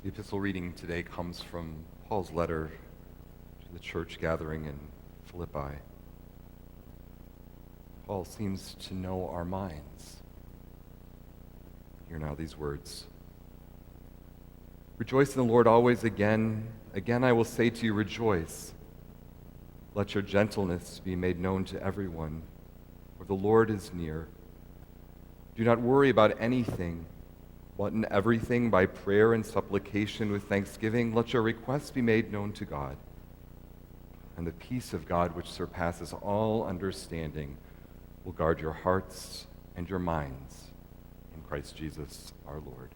The epistle reading today comes from Paul's letter to the church gathering in Philippi. Paul seems to know our minds. Hear now these words. Rejoice in the Lord always. Again I will say to you, rejoice. Let your gentleness be made known to everyone, for the Lord is near. Do not worry about anything, but in everything by prayer and supplication with thanksgiving, let your requests be made known to God. And the peace of God, which surpasses all understanding, will guard your hearts and your minds in Christ Jesus our Lord.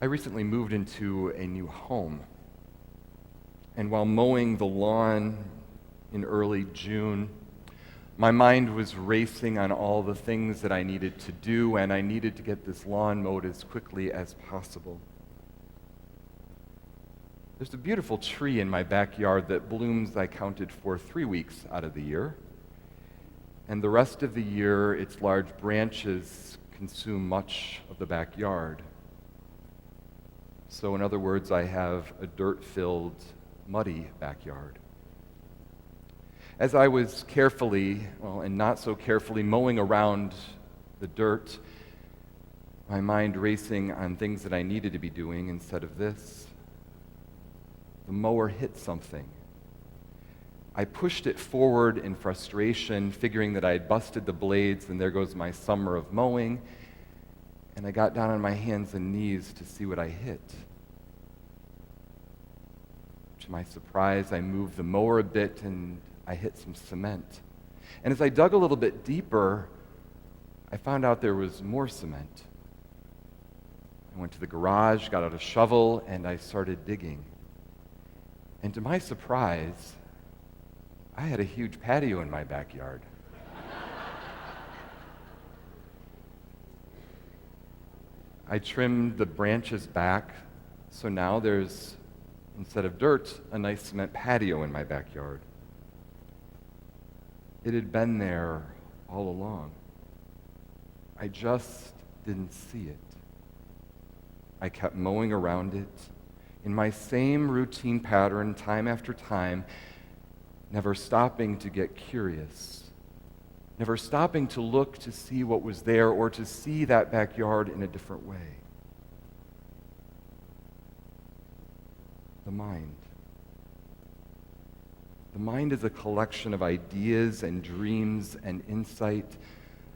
I recently moved into a new home. And while mowing the lawn in early June, my mind was racing on all the things that I needed to do, and I needed to get this lawn mowed as quickly as possible. There's a beautiful tree in my backyard that blooms, I counted, for 3 weeks out of the year. And the rest of the year, its large branches consume much of the backyard. So in other words, I have a dirt-filled, muddy backyard. As I was carefully, and not so carefully, mowing around the dirt, my mind racing on things that I needed to be doing instead of this, the mower hit something. I pushed it forward in frustration, figuring that I had busted the blades, and there goes my summer of mowing, and I got down on my hands and knees to see what I hit. To my surprise, I moved the mower a bit, and I hit some cement. And as I dug a little bit deeper, I found out there was more cement. I went to the garage, got out a shovel, and I started digging. And to my surprise, I had a huge patio in my backyard. I trimmed the branches back, so now there's, instead of dirt, a nice cement patio in my backyard. It had been there all along. I just didn't see it. I kept mowing around it in my same routine pattern time after time, never stopping to get curious, never stopping to look to see what was there or to see that backyard in a different way. The mind. The mind is a collection of ideas and dreams and insight.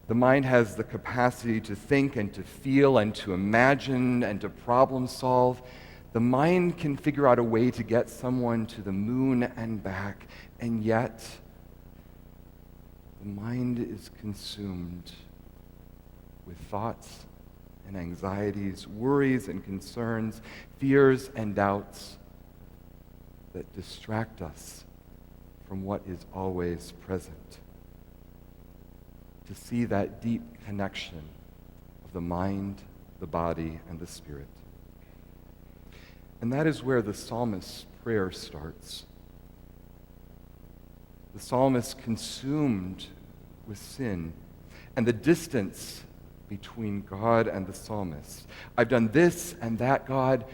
The mind has the capacity to think and to feel and to imagine and to problem solve. The mind can figure out a way to get someone to the moon and back, and yet the mind is consumed with thoughts and anxieties, worries and concerns, fears and doubts that distract us from what is always present. To see that deep connection of the mind, the body, and the spirit. And that is where the psalmist's prayer starts. The psalmist consumed with sin and the distance between God and the psalmist. I've done this and that, God.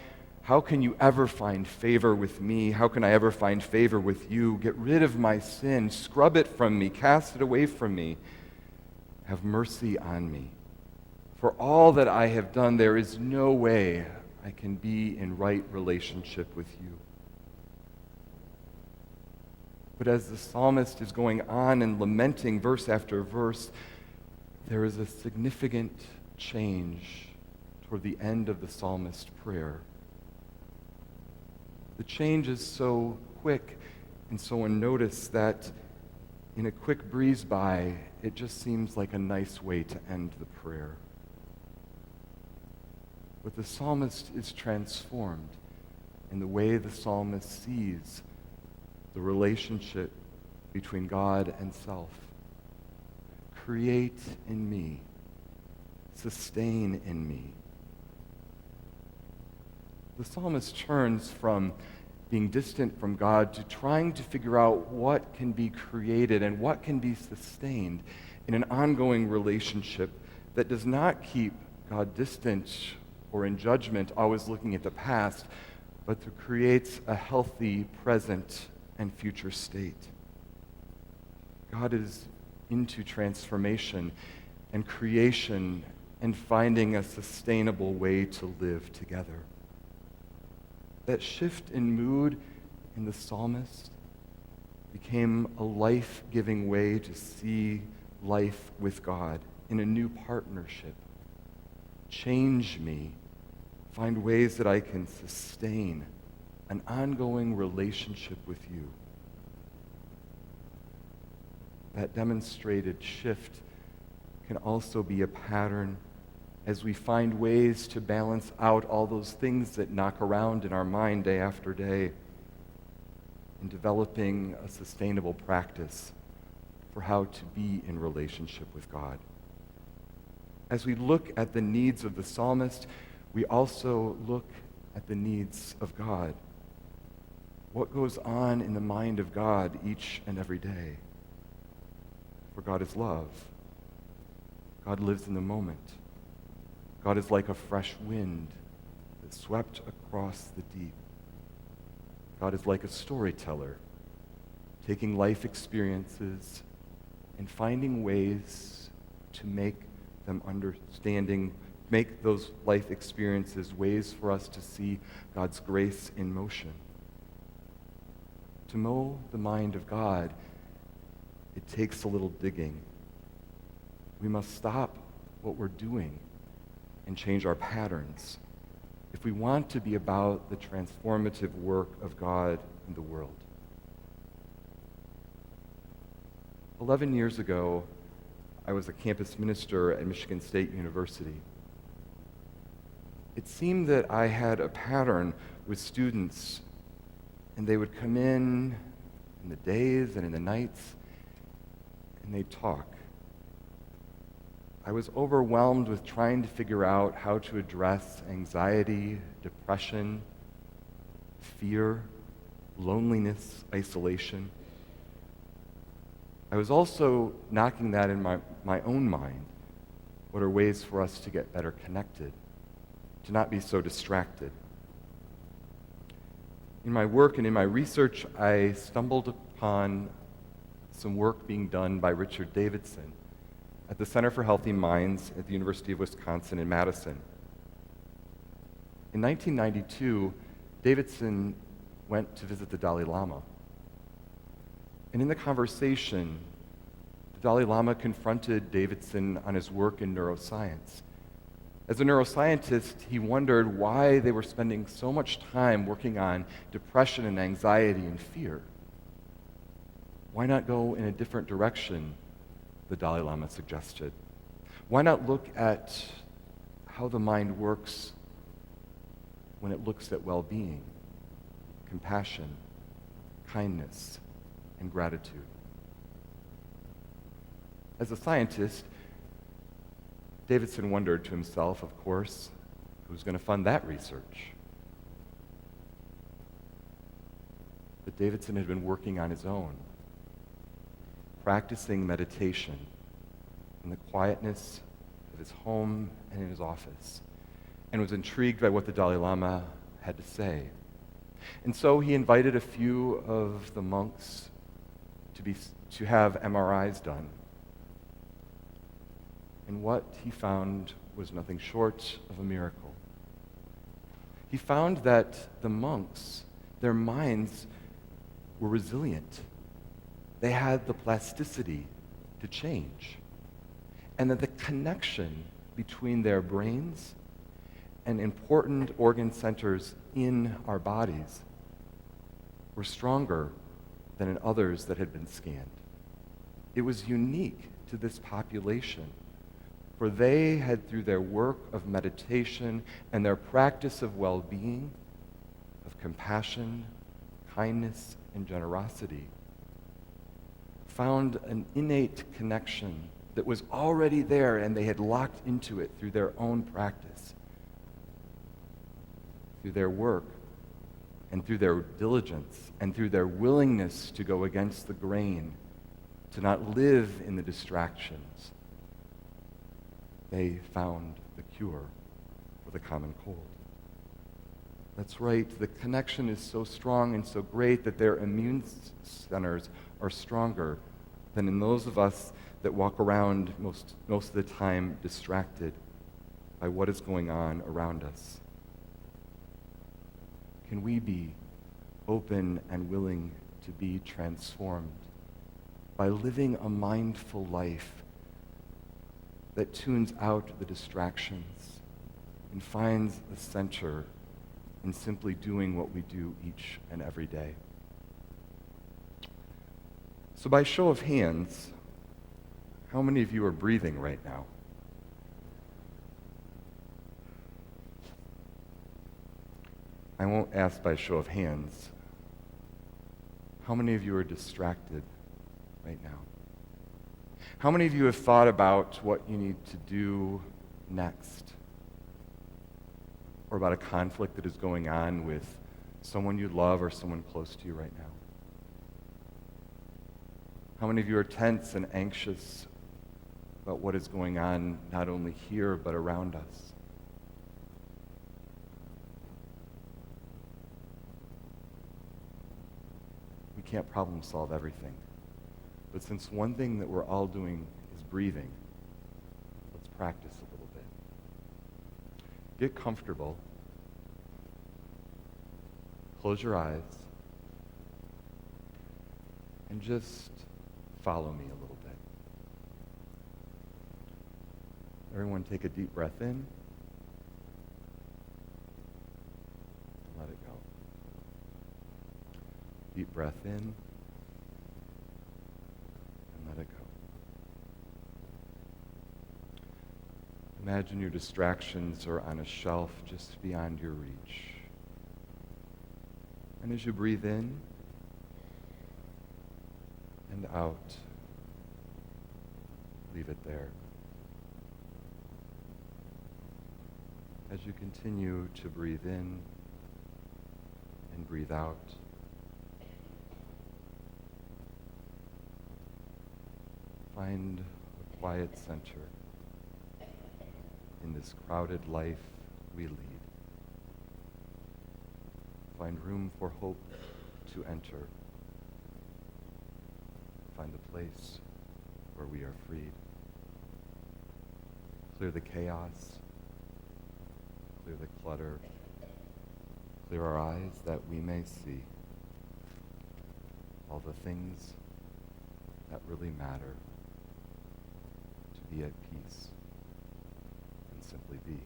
How can you ever find favor with me? How can I ever find favor with you? Get rid of my sin. Scrub it from me. Cast it away from me. Have mercy on me. For all that I have done, there is no way I can be in right relationship with you. But as the psalmist is going on and lamenting verse after verse, there is a significant change toward the end of the psalmist's prayer. The change is so quick and so unnoticed that in a quick breeze by, it just seems like a nice way to end the prayer. But the psalmist is transformed in the way the psalmist sees the relationship between God and self. Create in me, sustain in me. The psalmist turns from being distant from God, to trying to figure out what can be created and what can be sustained in an ongoing relationship that does not keep God distant or in judgment, always looking at the past, but that creates a healthy present and future state. God is into transformation and creation and finding a sustainable way to live together. That shift in mood in the psalmist became a life-giving way to see life with God in a new partnership. Change me. Find ways that I can sustain an ongoing relationship with you. That demonstrated shift can also be a pattern as we find ways to balance out all those things that knock around in our mind day after day, in developing a sustainable practice for how to be in relationship with God. As we look at the needs of the psalmist, we also look at the needs of God. What goes on in the mind of God each and every day? For God is love. God lives in the moment. God is like a fresh wind that swept across the deep. God is like a storyteller, taking life experiences and finding ways to make them understanding, make those life experiences ways for us to see God's grace in motion. To know the mind of God, it takes a little digging. We must stop what we're doing and change our patterns if we want to be about the transformative work of God in the world. 11 years ago, I was a campus minister at Michigan State University. It seemed that I had a pattern with students, and they would come in the days and in the nights, and they'd talk. I was overwhelmed with trying to figure out how to address anxiety, depression, fear, loneliness, isolation. I was also knocking that in my own mind. What are ways for us to get better connected, to not be so distracted? In my work and in my research, I stumbled upon some work being done by Richard Davidson at the Center for Healthy Minds at the University of Wisconsin in Madison. In 1992, Davidson went to visit the Dalai Lama. And in the conversation, the Dalai Lama confronted Davidson on his work in neuroscience. As a neuroscientist, he wondered why they were spending so much time working on depression and anxiety and fear. Why not go in a different direction, the Dalai Lama suggested? Why not look at how the mind works when it looks at well-being, compassion, kindness, and gratitude? As a scientist, Davidson wondered to himself, of course, who's going to fund that research? But Davidson had been working on his own, practicing meditation in the quietness of his home and in his office, and was intrigued by what the Dalai Lama had to say. And so he invited a few of the monks to have MRIs done. And what he found was nothing short of a miracle. He found that the monks, their minds were resilient. They had the plasticity to change. And that the connection between their brains and important organ centers in our bodies were stronger than in others that had been scanned. It was unique to this population, for they had, through their work of meditation and their practice of well-being, of compassion, kindness, and generosity, found an innate connection that was already there, and they had locked into it through their own practice, through their work and through their diligence and through their willingness to go against the grain, to not live in the distractions, they found the cure for the common cold. That's right, the connection is so strong and so great that their immune centers are stronger than in those of us that walk around most of the time distracted by what is going on around us. Can we be open and willing to be transformed by living a mindful life that tunes out the distractions and finds the center in simply doing what we do each and every day? So by show of hands, how many of you are breathing right now? I won't ask by show of hands. How many of you are distracted right now? How many of you have thought about what you need to do next? Or about a conflict that is going on with someone you love or someone close to you right now? How many of you are tense and anxious about what is going on not only here but around us? We can't problem solve everything. But since one thing that we're all doing is breathing, let's practice a little bit. Get comfortable. Close your eyes. And just follow me a little bit. Everyone take a deep breath in. And let it go. Deep breath in. And let it go. Imagine your distractions are on a shelf just beyond your reach. And as you breathe in and out, leave it there. As you continue to breathe in and breathe out, find a quiet center in this crowded life we lead. Find room for hope to enter. Find a place where we are freed. Clear the chaos. Clear the clutter. Clear our eyes that we may see all the things that really matter. To be at peace and simply be.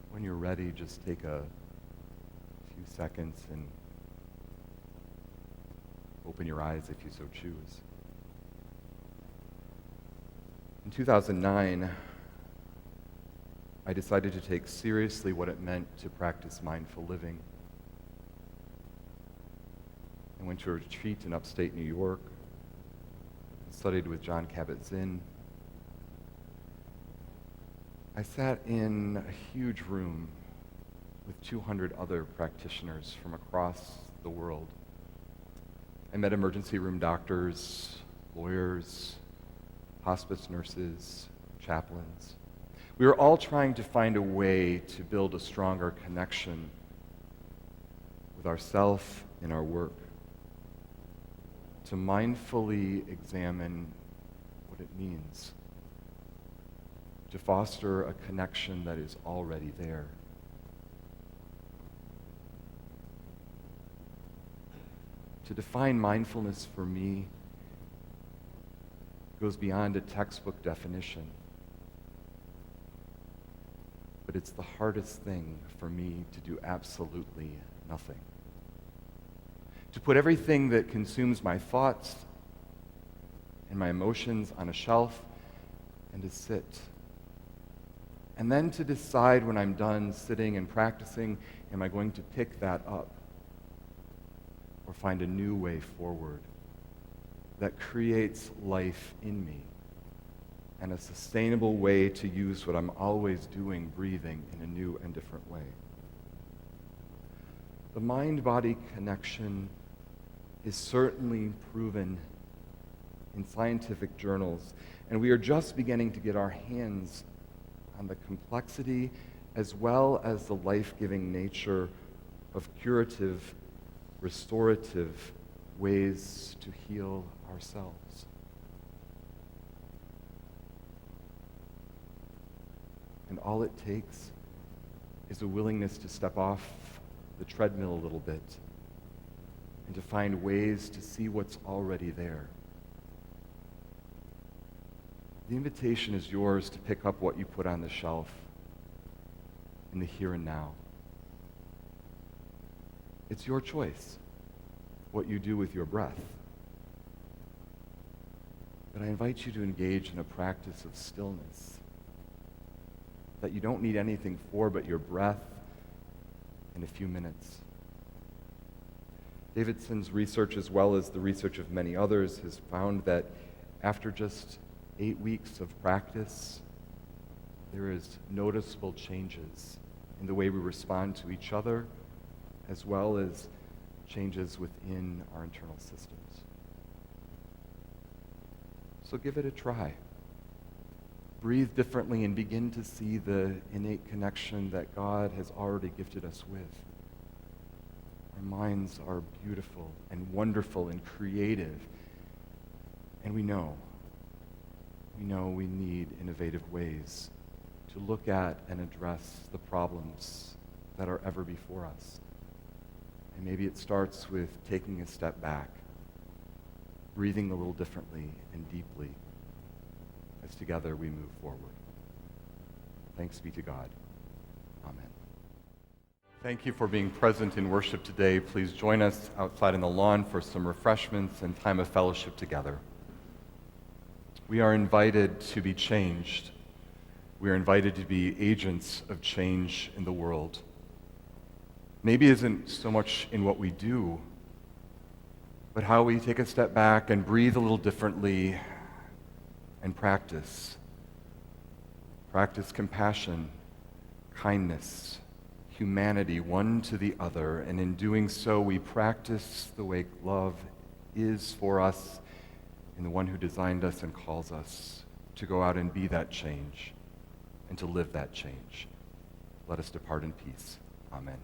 When you're ready, just take a few seconds and open your eyes if you so choose. In 2009, I decided to take seriously what it meant to practice mindful living. I went to a retreat in upstate New York, studied with John Kabat-Zinn. I sat in a huge room with 200 other practitioners from across the world. I met emergency room doctors, lawyers, hospice nurses, chaplains. We were all trying to find a way to build a stronger connection with ourselves in our work, to mindfully examine what it means to foster a connection that is already there. To define mindfulness for me goes beyond a textbook definition, but it's the hardest thing for me to do absolutely nothing. to put everything that consumes my thoughts and my emotions on a shelf and to sit. And then to decide when I'm done sitting and practicing, am I going to pick that up or find a new way forward that creates life in me and a sustainable way to use what I'm always doing, breathing, in a new and different way. The mind-body connection is certainly proven in scientific journals, and we are just beginning to get our hands on the complexity as well as the life-giving nature of curative, restorative ways to heal ourselves. And all it takes is a willingness to step off the treadmill a little bit and to find ways to see what's already there. The invitation is yours to pick up what you put on the shelf in the here and now. It's your choice what you do with your breath. But I invite you to engage in a practice of stillness that you don't need anything for but your breath in a few minutes. Davidson's research, as well as the research of many others, has found that after just 8 weeks of practice, there is noticeable changes in the way we respond to each other, as well as changes within our internal systems. So give it a try. Breathe differently and begin to see the innate connection that God has already gifted us with. Our minds are beautiful and wonderful and creative, and we know we need innovative ways to look at and address the problems that are ever before us. And maybe it starts with taking a step back, breathing a little differently and deeply as together we move forward. Thanks be to God. Amen. Thank you for being present in worship today. Please join us outside on the lawn for some refreshments and time of fellowship together. We are invited to be changed. We are invited to be agents of change in the world. Maybe it isn't so much in what we do, but how we take a step back and breathe a little differently and practice. Practice compassion, kindness, humanity one to the other, and in doing so we practice the way love is for us in the one who designed us and calls us to go out and be that change and to live that change. Let us depart in peace. Amen.